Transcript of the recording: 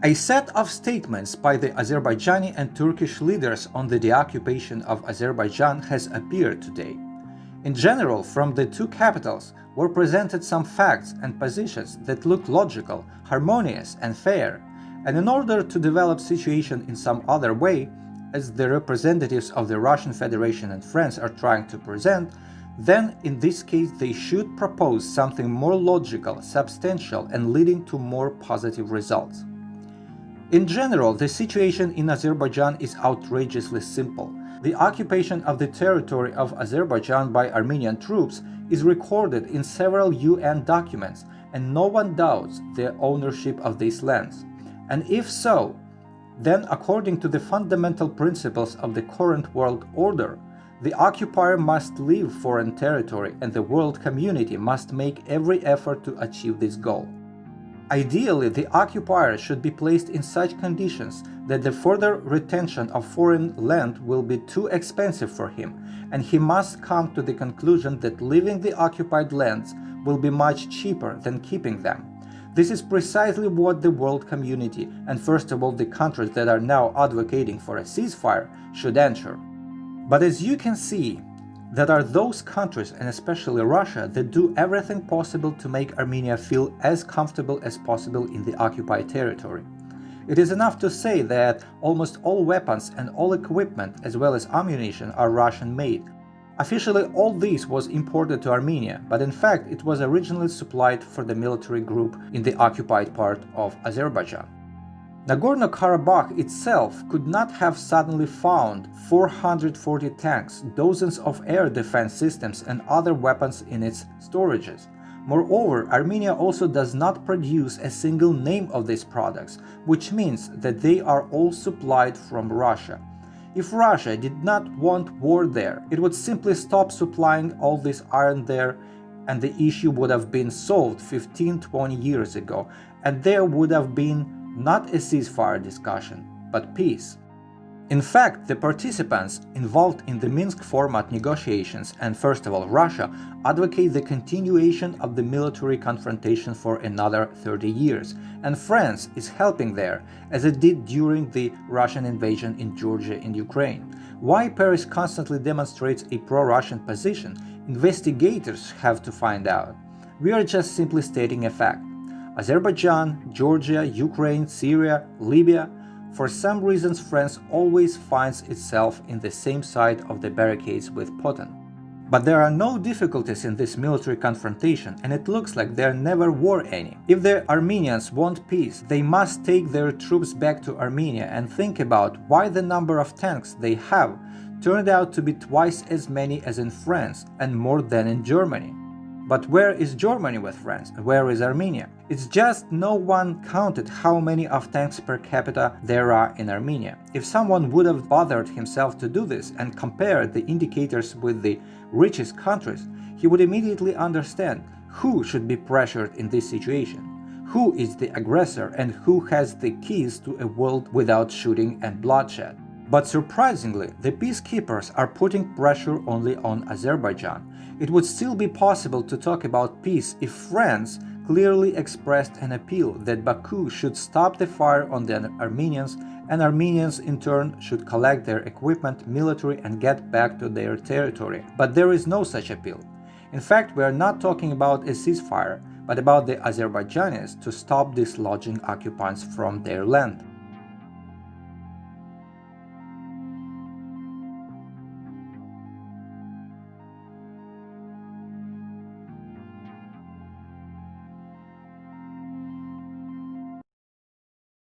A set of statements by the Azerbaijani and Turkish leaders on the deoccupation of Azerbaijan has appeared today. In general, from the two capitals were presented some facts and positions that looked logical, harmonious and fair, and in order to develop situation in some other way, as the representatives of the Russian Federation and France are trying to present, then in this case they should propose something more logical, substantial and leading to more positive results. In general, the situation in Azerbaijan is outrageously simple. The occupation of the territory of Azerbaijan by Armenian troops is recorded in several UN documents, and no one doubts the ownership of these lands. And if so, then according to the fundamental principles of the current world order, the occupier must leave foreign territory and the world community must make every effort to achieve this goal. Ideally, the occupier should be placed in such conditions that the further retention of foreign land will be too expensive for him, and he must come to the conclusion that leaving the occupied lands will be much cheaper than keeping them. This is precisely what the world community, and first of all the countries that are now advocating for a ceasefire, should ensure. But as you can see, there are those countries, and especially Russia, that do everything possible to make Armenia feel as comfortable as possible in the occupied territory. It is enough to say that almost all weapons and all equipment, as well as ammunition, are Russian-made. Officially, all this was imported to Armenia, but in fact it was originally supplied for the military group in the occupied part of Azerbaijan. Nagorno Karabakh itself could not have suddenly found 440 tanks, dozens of air defense systems and other weapons in its storages. Moreover, Armenia also does not produce a single name of these products, which means that they are all supplied from Russia. If Russia did not want war there, it would simply stop supplying all this iron there, and the issue would have been solved 15-20 years ago, and there would have been not a ceasefire discussion, but peace. In fact, the participants involved in the Minsk format negotiations, and first of all Russia, advocate the continuation of the military confrontation for another 30 years, and France is helping there, as it did during the Russian invasion in Georgia and Ukraine. Why Paris constantly demonstrates a pro-Russian position, investigators have to find out. We are just simply stating a fact. Azerbaijan, Georgia, Ukraine, Syria, Libya, for some reasons France always finds itself in the same side of the barricades with Putin. But there are no difficulties in this military confrontation, and it looks like there never were any. If the Armenians want peace, they must take their troops back to Armenia and think about why the number of tanks they have turned out to be twice as many as in France and more than in Germany. But where is Germany with France? Where is Armenia? It's just no one counted how many of tanks per capita there are in Armenia. If someone would have bothered himself to do this and compare the indicators with the richest countries, he would immediately understand who should be pressured in this situation, who is the aggressor and who has the keys to a world without shooting and bloodshed. But surprisingly, the peacekeepers are putting pressure only on Azerbaijan. It would still be possible to talk about peace if France clearly expressed an appeal that Baku should stop the fire on the Armenians, and Armenians in turn should collect their equipment, military, and get back to their territory. But there is no such appeal. In fact, we are not talking about a ceasefire, but about the Azerbaijanis to stop dislodging occupants from their land.